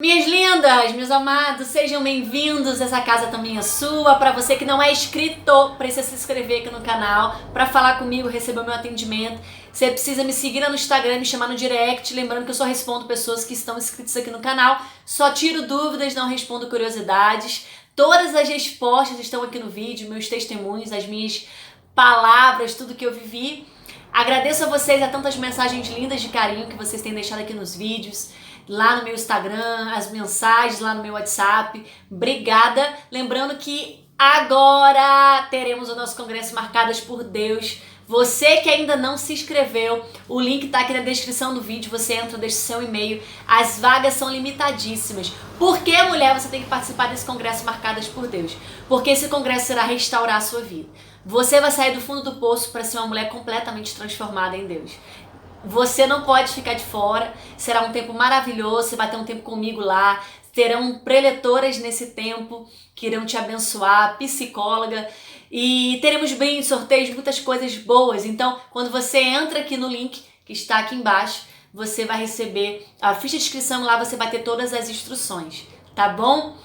Minhas lindas, meus amados, sejam bem-vindos, essa casa também é sua. Para você que não é inscrito, precisa se inscrever aqui no canal para falar comigo, receber o meu atendimento. Você precisa me seguir no Instagram, me chamar no direct, lembrando que eu só respondo pessoas que estão inscritas aqui no canal. Só tiro dúvidas, não respondo curiosidades. Todas as respostas estão aqui no vídeo, meus testemunhos, as minhas palavras, tudo que eu vivi. Agradeço a vocês, a tantas mensagens lindas de carinho que vocês têm deixado aqui nos vídeos, lá no meu Instagram, as mensagens lá no meu WhatsApp. Obrigada. Lembrando que agora teremos o nosso congresso Marcadas por Deus. Você que ainda não se inscreveu, o link tá aqui na descrição do vídeo, você entra, deixa seu e-mail. As vagas são limitadíssimas. Por que, mulher, você tem que participar desse congresso Marcadas por Deus? Porque esse congresso irá restaurar a sua vida. Você vai sair do fundo do poço para ser uma mulher completamente transformada em Deus. Você não pode ficar de fora, será um tempo maravilhoso, você vai ter um tempo comigo lá, terão preletoras nesse tempo que irão te abençoar, psicóloga, e teremos bem sorteios, muitas coisas boas. Então, quando você entra aqui no link que está aqui embaixo, você vai receber a ficha de inscrição, lá você vai ter todas as instruções, tá bom?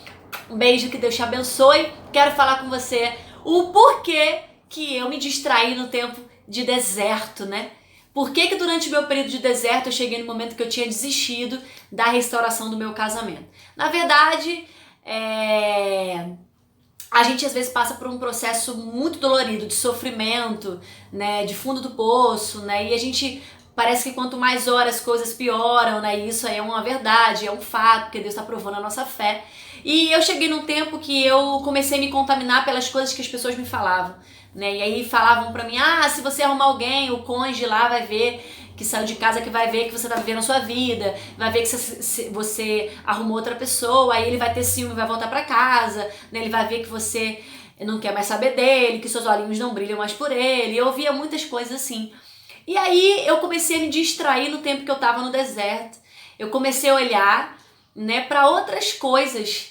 Um beijo, que Deus te abençoe. Quero falar com você o porquê que eu me distraí no tempo de deserto, né? Por que durante o meu período de deserto eu cheguei no momento que eu tinha desistido da restauração do meu casamento? Na verdade, a gente às vezes passa por um processo muito dolorido, de sofrimento, né, de fundo do poço, né, e a gente parece que quanto mais horas as coisas pioram, né, e isso aí é uma verdade, é um fato, porque Deus está provando a nossa fé. E eu cheguei num tempo que eu comecei a me contaminar pelas coisas que as pessoas me falavam, né, e aí falavam pra mim, se você arrumar alguém, o cônjuge lá vai ver que saiu de casa, que vai ver que você tá vivendo a sua vida, vai ver que você arrumou outra pessoa, aí ele vai ter ciúme, vai voltar pra casa, né, ele vai ver que você não quer mais saber dele, que seus olhinhos não brilham mais por ele. Eu ouvia muitas coisas assim. E aí eu comecei a me distrair no tempo que eu tava no deserto. Eu comecei a olhar, né, para outras coisas.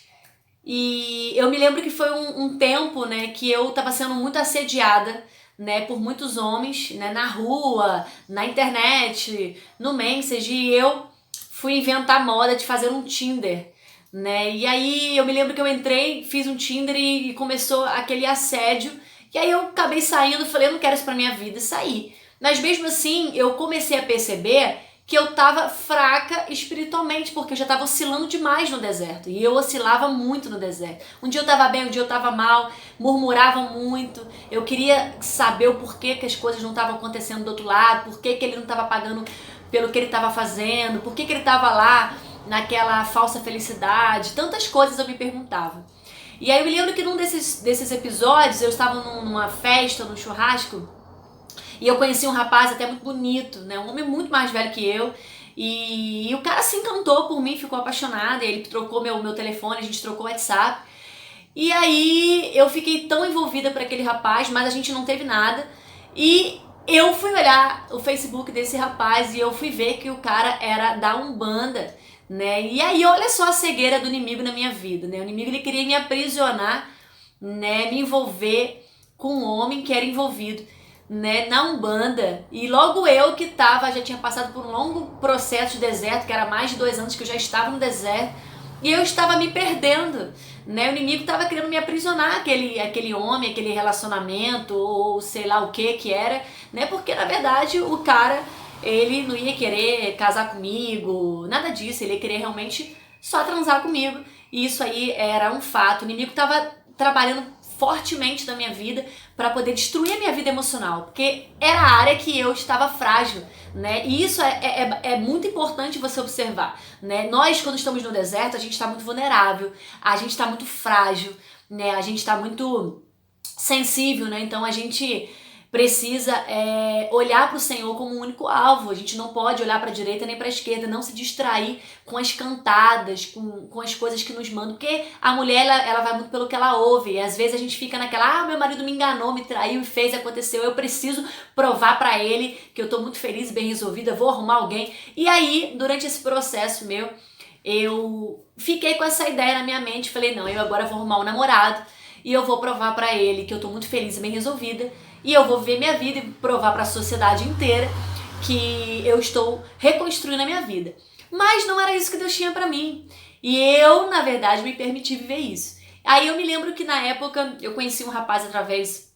E eu me lembro que foi um tempo, né, que eu tava sendo muito assediada, né, por muitos homens, né, na rua, na internet, no Message, e eu fui inventar a moda de fazer um Tinder, né, e aí eu me lembro que eu entrei, fiz um Tinder e começou aquele assédio, e aí eu acabei saindo, falei, eu não quero isso pra minha vida, e saí. Mas mesmo assim, eu comecei a perceber que eu tava fraca espiritualmente, porque eu já tava oscilando demais no deserto, e eu oscilava muito no deserto. Um dia eu tava bem, um dia eu tava mal, murmurava muito, eu queria saber o porquê que as coisas não estavam acontecendo do outro lado, por que ele não tava pagando pelo que ele tava fazendo, por que ele tava lá naquela falsa felicidade, tantas coisas eu me perguntava. E aí eu me lembro que num desses episódios, eu estava numa festa, num churrasco, e eu conheci um rapaz até muito bonito, né? Um homem muito mais velho que eu. E o cara se encantou por mim, ficou apaixonado. Ele trocou meu telefone, a gente trocou o WhatsApp. E aí eu fiquei tão envolvida por aquele rapaz, mas a gente não teve nada. E eu fui olhar o Facebook desse rapaz e eu fui ver que o cara era da Umbanda, né? E aí olha só a cegueira do inimigo na minha vida, né? O inimigo, ele queria me aprisionar, né? Me envolver com um homem que era envolvido, né, na Umbanda. E logo eu que já tinha passado por um longo processo de deserto, que era mais de 2 anos que eu já estava no deserto, e eu estava me perdendo, né, o inimigo estava querendo me aprisionar, aquele homem, aquele relacionamento, ou sei lá o que era, né, porque na verdade o cara, ele não ia querer casar comigo, nada disso, ele ia querer realmente só transar comigo, e isso aí era um fato. O inimigo estava trabalhando fortemente na minha vida para poder destruir a minha vida emocional, porque era a área que eu estava frágil, né? E isso é muito importante você observar, né? Nós, quando estamos no deserto, a gente está muito vulnerável, a gente está muito frágil, né? A gente está muito sensível, né? Então a gente precisa olhar para o Senhor como um único alvo. A gente não pode olhar para a direita nem para a esquerda, não se distrair com as cantadas, com as coisas que nos mandam, porque a mulher ela vai muito pelo que ela ouve, e às vezes a gente fica naquela, meu marido me enganou, me traiu e fez, aconteceu, eu preciso provar para ele que eu tô muito feliz e bem resolvida, vou arrumar alguém. E aí, durante esse processo meu, eu fiquei com essa ideia na minha mente, falei, não, eu agora vou arrumar um namorado e eu vou provar para ele que eu tô muito feliz e bem resolvida, e eu vou viver minha vida e provar para a sociedade inteira que eu estou reconstruindo a minha vida. Mas não era isso que Deus tinha para mim. E eu, na verdade, me permiti viver isso. Aí eu me lembro que na época eu conheci um rapaz através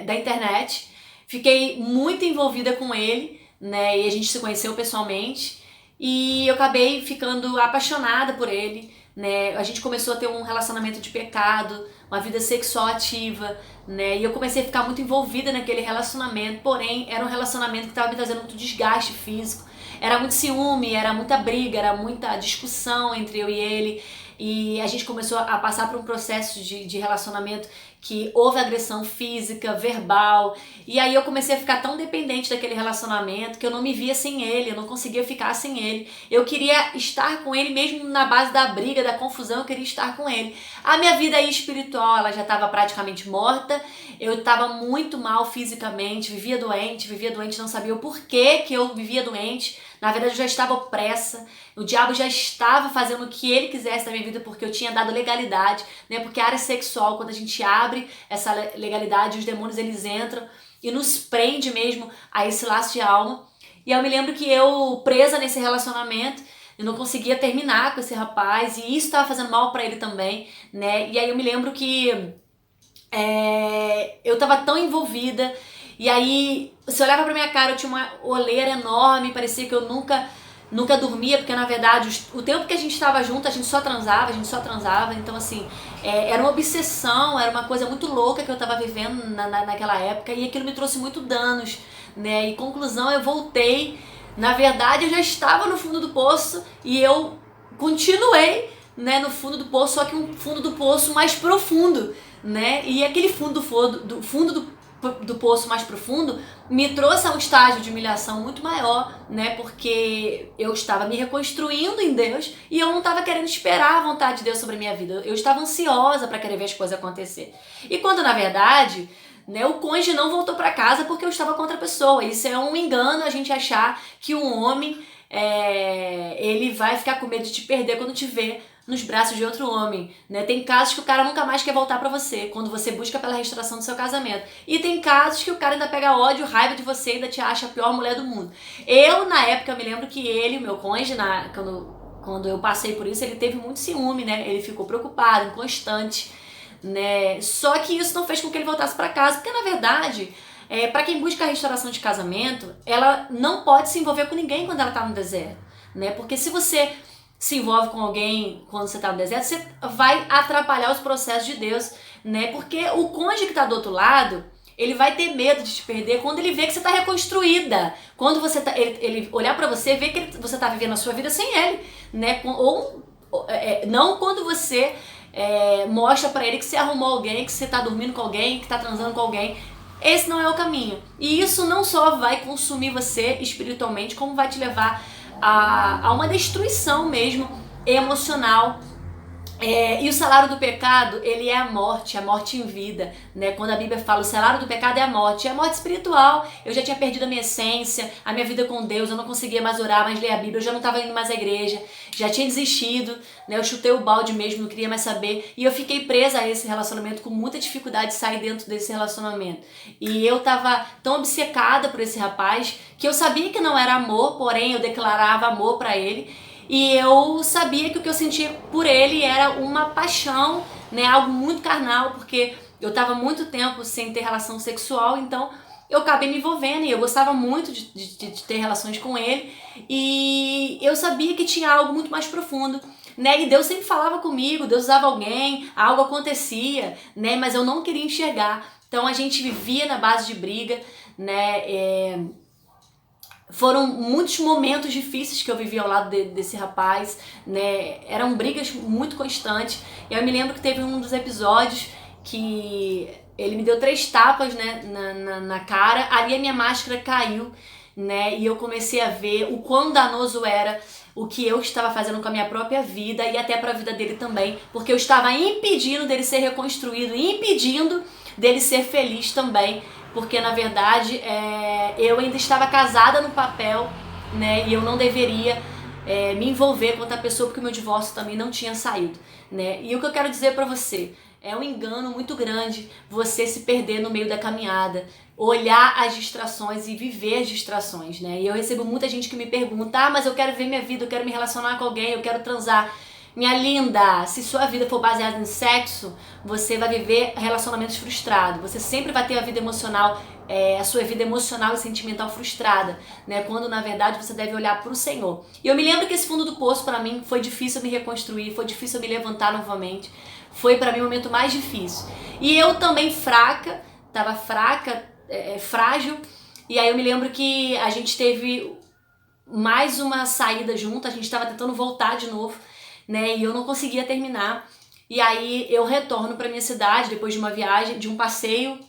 da internet, fiquei muito envolvida com ele, né? E a gente se conheceu pessoalmente e eu acabei ficando apaixonada por ele, né? A gente começou a ter um relacionamento de pecado, uma vida sexual ativa, né? E eu comecei a ficar muito envolvida naquele relacionamento, porém era um relacionamento que estava me trazendo muito desgaste físico. Era muito ciúme, era muita briga, era muita discussão entre eu e ele. E a gente começou a passar por um processo de relacionamento que houve agressão física, verbal. E aí eu comecei a ficar tão dependente daquele relacionamento que eu não me via sem ele, eu não conseguia ficar sem ele. Eu queria estar com ele mesmo na base da briga, da confusão, eu queria estar com ele. A minha vida aí espiritual, ela já estava praticamente morta. Eu estava muito mal fisicamente, vivia doente, não sabia o porquê que eu vivia doente. Na verdade, eu já estava opressa, o diabo já estava fazendo o que ele quisesse na minha vida porque eu tinha dado legalidade, né? Porque a área sexual, quando a gente abre essa legalidade, os demônios eles entram e nos prende mesmo a esse laço de alma. E eu me lembro que eu, presa nesse relacionamento, eu não conseguia terminar com esse rapaz e isso estava fazendo mal para ele também, né? E aí eu me lembro que eu estava tão envolvida. E aí, se eu olhava pra minha cara, eu tinha uma olheira enorme, parecia que eu nunca dormia, porque na verdade o tempo que a gente estava junto, a gente só transava, então assim, era uma obsessão, era uma coisa muito louca que eu estava vivendo naquela época, e aquilo me trouxe muito danos, né? E conclusão, eu voltei, na verdade eu já estava no fundo do poço e eu continuei, né, no fundo do poço, só que um fundo do poço mais profundo, né? E aquele fundo do poço mais profundo me trouxe a um estágio de humilhação muito maior, né? Porque eu estava me reconstruindo em Deus e eu não estava querendo esperar a vontade de Deus sobre a minha vida. Eu estava ansiosa para querer ver as coisas acontecer. E quando na verdade, né, o cônjuge não voltou para casa porque eu estava com outra pessoa. Isso é um engano, a gente achar que um homem ele vai ficar com medo de te perder quando te vê nos braços de outro homem, né? Tem casos que o cara nunca mais quer voltar pra você, quando você busca pela restauração do seu casamento. E tem casos que o cara ainda pega ódio, raiva de você e ainda te acha a pior mulher do mundo. Eu, na época, me lembro que ele, o meu cônjuge, quando eu passei por isso, ele teve muito ciúme, né? Ele ficou preocupado, inconstante, né? Só que isso não fez com que ele voltasse pra casa, porque, na verdade, pra quem busca a restauração de casamento, ela não pode se envolver com ninguém quando ela tá no deserto, né? Porque se você se envolve com alguém quando você está no deserto, você vai atrapalhar os processos de Deus, né? Porque o cônjuge que está do outro lado, ele vai ter medo de te perder quando ele vê que você está reconstruída. Quando você ele olhar para você, ver que você está vivendo a sua vida sem ele, né? Não quando você mostra para ele que você arrumou alguém, que você está dormindo com alguém, que está transando com alguém. Esse não é o caminho. E isso não só vai consumir você espiritualmente, como vai te levar a uma destruição mesmo emocional. E o salário do pecado, ele é a morte em vida, né? Quando a Bíblia fala o salário do pecado é a morte espiritual. Eu já tinha perdido a minha essência, a minha vida com Deus, eu não conseguia mais orar, mais ler a Bíblia, eu já não estava indo mais à igreja, já tinha desistido, né? Eu chutei o balde mesmo, não queria mais saber, e eu fiquei presa a esse relacionamento com muita dificuldade de sair dentro desse relacionamento. E eu estava tão obcecada por esse rapaz que eu sabia que não era amor, porém eu declarava amor para ele. E eu sabia que o que eu sentia por ele era uma paixão, né? Algo muito carnal, porque eu estava muito tempo sem ter relação sexual, então eu acabei me envolvendo e eu gostava muito de ter relações com ele. E eu sabia que tinha algo muito mais profundo, né? E Deus sempre falava comigo, Deus usava alguém, algo acontecia, né? Mas eu não queria enxergar. Então a gente vivia na base de briga, né? Foram muitos momentos difíceis que eu vivi ao lado desse rapaz, né? Eram brigas muito constantes. E eu me lembro que teve um dos episódios que ele me deu 3 tapas, né, na cara. Ali a minha máscara caiu, né? E eu comecei a ver o quão danoso era o que eu estava fazendo com a minha própria vida e até para a vida dele também, porque eu estava impedindo dele ser reconstruído, impedindo dele ser feliz também. Porque, na verdade, eu ainda estava casada no papel, né? E eu não deveria me envolver com outra pessoa, porque o meu divórcio também não tinha saído, né? E o que eu quero dizer pra você, é um engano muito grande você se perder no meio da caminhada, olhar as distrações e viver as distrações, né? E eu recebo muita gente que me pergunta, mas eu quero ver minha vida, eu quero me relacionar com alguém, eu quero transar. Minha linda, se sua vida for baseada em sexo, você vai viver relacionamentos frustrados. Você sempre vai ter a vida emocional, a sua vida emocional e sentimental frustrada, né? Quando na verdade você deve olhar para o Senhor. E eu me lembro que esse fundo do poço para mim foi difícil me reconstruir, foi difícil me levantar novamente. Foi para mim o momento mais difícil. E eu também fraca, tava fraca, frágil. E aí eu me lembro que a gente teve mais uma saída junto, a gente estava tentando voltar de novo, né? E eu não conseguia terminar. E aí eu retorno para minha cidade depois de uma viagem, de um passeio,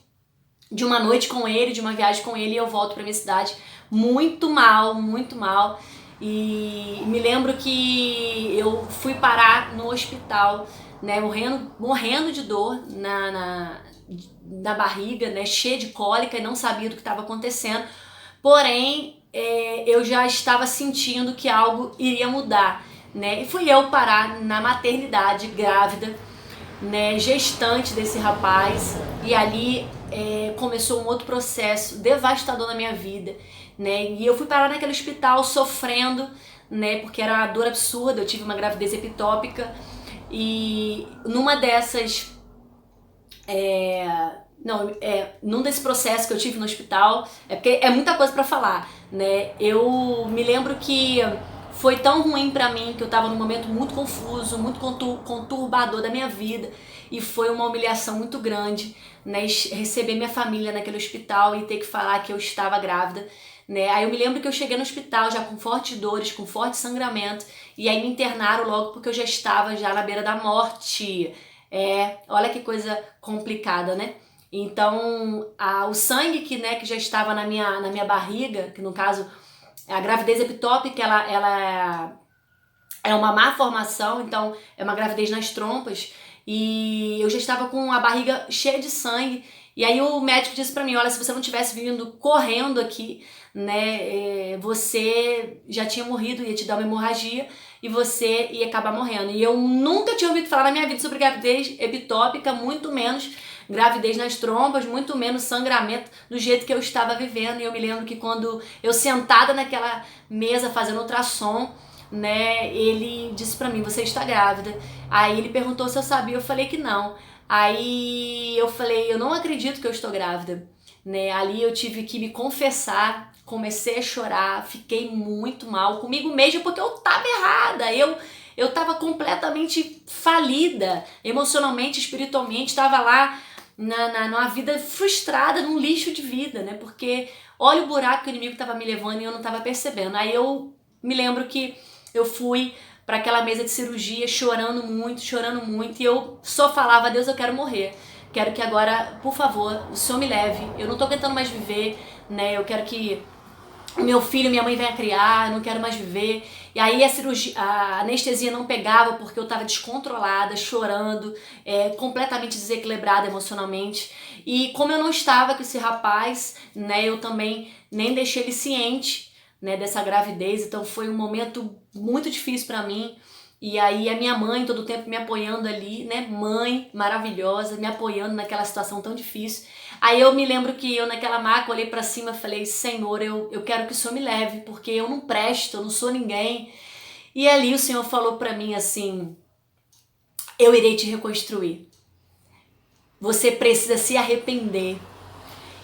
de uma noite com ele, de uma viagem com ele, e eu volto para minha cidade muito mal, muito mal. E me lembro que eu fui parar no hospital, né, morrendo de dor na barriga, né, cheia de cólica e não sabia do que estava acontecendo. Porém, eu já estava sentindo que algo iria mudar, né? E fui eu parar na maternidade, grávida, né, gestante desse rapaz, e ali começou um outro processo devastador na minha vida, né? E eu fui parar naquele hospital sofrendo, né, porque era uma dor absurda, eu tive uma gravidez ectópica, e numa dessas num desse processo que eu tive no hospital, porque é muita coisa pra falar, né? Eu me lembro que foi tão ruim pra mim que eu tava num momento muito confuso, muito conturbador da minha vida, e foi uma humilhação muito grande, né? Receber minha família naquele hospital e ter que falar que eu estava grávida, né? Aí eu me lembro que eu cheguei no hospital já com fortes dores, com forte sangramento, e aí me internaram logo porque eu já estava já na beira da morte. Olha que coisa complicada, né? Então, o sangue que já estava na minha barriga, que no caso a gravidez ectópica, ela é uma má formação, então é uma gravidez nas trompas, e eu já estava com a barriga cheia de sangue. E aí o médico disse pra mim, olha, se você não tivesse vindo correndo aqui, né, você já tinha morrido, ia te dar uma hemorragia e você ia acabar morrendo. E eu nunca tinha ouvido falar na minha vida sobre gravidez ectópica, muito menos gravidez nas trompas, muito menos sangramento do jeito que eu estava vivendo. E eu me lembro que quando eu sentada naquela mesa fazendo ultrassom, né, ele disse pra mim, você está grávida. Aí ele perguntou se eu sabia, eu falei que não. Aí eu falei, eu não acredito que eu estou grávida, né? Ali eu tive que me confessar, comecei a chorar, fiquei muito mal comigo mesma porque eu tava errada, eu tava completamente falida, emocionalmente, espiritualmente, tava lá numa vida frustrada, num lixo de vida, né? Porque olha o buraco que o inimigo tava me levando e eu não tava percebendo. Aí eu me lembro que eu fui para aquela mesa de cirurgia chorando muito, e eu só falava, Deus, eu quero morrer. Quero que agora, por favor, o Senhor me leve. Eu não tô aguentando mais viver, né? Eu quero que meu filho, minha mãe venha criar, eu não quero mais viver. E aí a anestesia não pegava porque eu tava descontrolada, chorando, completamente desequilibrada emocionalmente. E como eu não estava com esse rapaz, né, eu também nem deixei ele ciente, né, dessa gravidez, então foi um momento muito difícil pra mim. E aí a minha mãe todo o tempo me apoiando ali, né, mãe maravilhosa, me apoiando naquela situação tão difícil. Aí eu me lembro que eu naquela maca olhei pra cima e falei, Senhor, eu quero que o Senhor me leve, porque eu não presto, eu não sou ninguém. E ali o Senhor falou pra mim assim, eu irei te reconstruir. Você precisa se arrepender.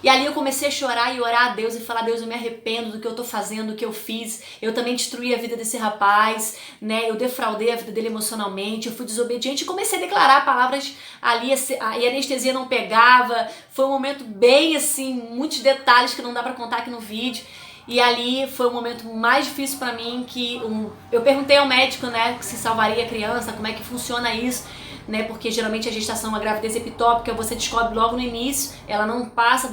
E ali eu comecei a chorar e orar a Deus e falar, Deus, eu me arrependo do que eu tô fazendo, do que eu fiz. Eu também destruí a vida desse rapaz, né? Eu defraudei a vida dele emocionalmente, eu fui desobediente e comecei a declarar palavras ali, e a anestesia não pegava. Foi um momento bem assim, muitos detalhes que não dá pra contar aqui no vídeo. E ali foi o momento mais difícil pra mim, que eu perguntei ao médico, né, se salvaria a criança, como é que funciona isso, né, porque geralmente a gestação, uma gravidez ectópica, você descobre logo no início, ela não passa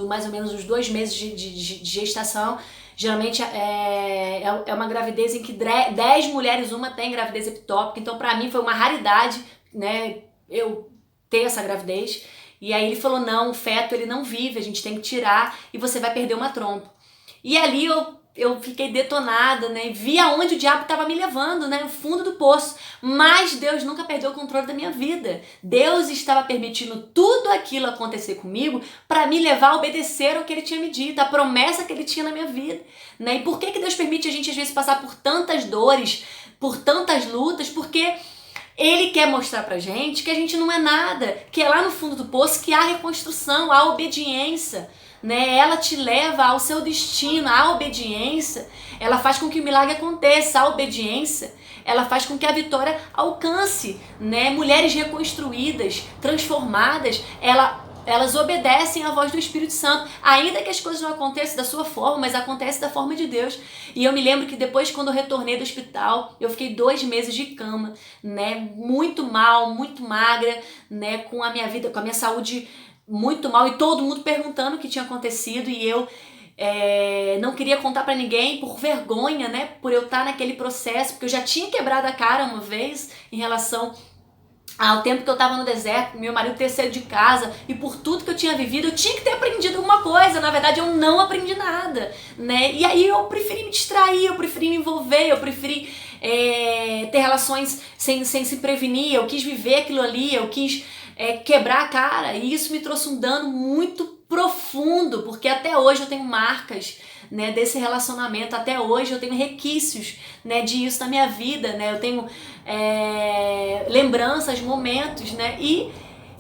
mais ou menos dos 2 meses de gestação. Geralmente é uma gravidez em que 10 mulheres, uma tem gravidez ectópica, então pra mim foi uma raridade, né, eu ter essa gravidez. E aí ele falou, não, o feto ele não vive, a gente tem que tirar e você vai perder uma trompa. E ali eu fiquei detonada, né? Vi aonde o diabo estava me levando, né? No fundo do poço. Mas Deus nunca perdeu o controle da minha vida. Deus estava permitindo tudo aquilo acontecer comigo para me levar a obedecer ao que Ele tinha me dito, a promessa que Ele tinha na minha vida, né? E por que Deus permite a gente às vezes passar por tantas dores, por tantas lutas? Porque Ele quer mostrar pra gente que a gente não é nada, que é lá no fundo do poço que há reconstrução, há obediência, né? Ela te leva ao seu destino. A obediência, ela faz com que o milagre aconteça. A obediência, ela faz com que a vitória alcance, né? Mulheres reconstruídas, transformadas, elas obedecem à voz do Espírito Santo, ainda que as coisas não aconteçam da sua forma, mas acontece da forma de Deus. E eu me lembro que depois, quando eu retornei do hospital, eu fiquei 2 meses de cama, né? Muito mal, muito magra, né? Com a minha vida, com a minha saúde muito mal, e todo mundo perguntando o que tinha acontecido, e eu não queria contar pra ninguém por vergonha, né? Por eu estar naquele processo, porque eu já tinha quebrado a cara uma vez em relação ao tempo que eu tava no deserto, meu marido ter saído de casa, e por tudo que eu tinha vivido, eu tinha que ter aprendido alguma coisa. Na verdade, eu não aprendi nada, né? E aí eu preferi me distrair, eu preferi me envolver, eu preferi ter relações sem se prevenir, eu quis viver aquilo ali, eu quis quebrar a cara, e isso me trouxe um dano muito profundo, porque até hoje eu tenho marcas, né, desse relacionamento, até hoje eu tenho resquícios, né, disso na minha vida, né, eu tenho lembranças, momentos, né, e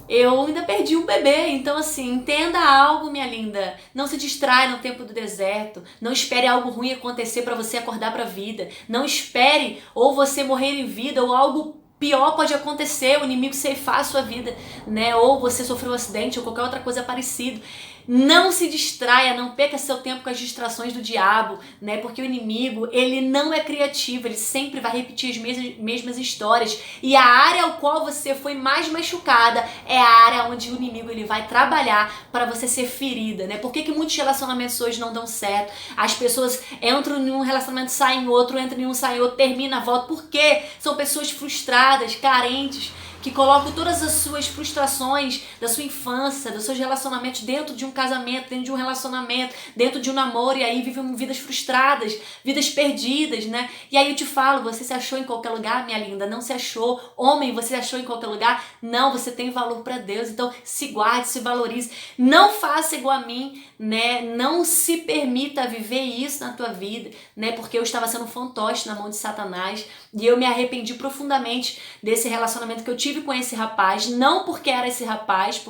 eu ainda perdi um bebê. Então assim, entenda algo, minha linda, não se distrai no tempo do deserto, não espere algo ruim acontecer para você acordar para a vida, não espere ou você morrer em vida ou algo pior pode acontecer, o inimigo ceifar a sua vida, né? Ou você sofreu um acidente ou qualquer outra coisa parecida. Não se distraia, não perca seu tempo com as distrações do diabo, né? Porque o inimigo, ele não é criativo, ele sempre vai repetir as mesmas histórias. E a área ao qual você foi mais machucada é a área onde o inimigo ele vai trabalhar para você ser ferida, né? Por que muitos relacionamentos hoje não dão certo? As pessoas entram em um relacionamento, saem em outro, entram em um, saem em outro, termina, volta. Por quê? São pessoas frustradas, carentes, que colocam todas as suas frustrações da sua infância, dos seus relacionamentos dentro de um casamento, dentro de um relacionamento, dentro de um namoro, e aí vivem vidas frustradas, vidas perdidas, né? E aí eu te falo, você se achou em qualquer lugar, minha linda? Não se achou. Homem, você se achou em qualquer lugar? Não, você tem valor para Deus, então se guarde, se valorize. Não faça igual a mim, né? Não se permita viver isso na tua vida, né? Porque eu estava sendo um fantoche na mão de Satanás, e eu me arrependi profundamente desse relacionamento que eu tive com esse rapaz, não porque era esse rapaz,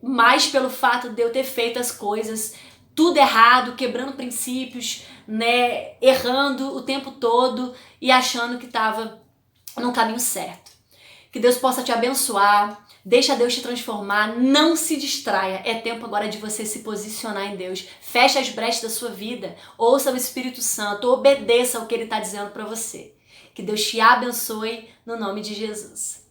mas pelo fato de eu ter feito as coisas tudo errado, quebrando princípios, né, errando o tempo todo e achando que estava no caminho certo. Que Deus possa te abençoar, deixa Deus te transformar, não se distraia, é tempo agora de você se posicionar em Deus, feche as brechas da sua vida, ouça o Espírito Santo, obedeça ao que Ele está dizendo para você. Que Deus te abençoe no nome de Jesus.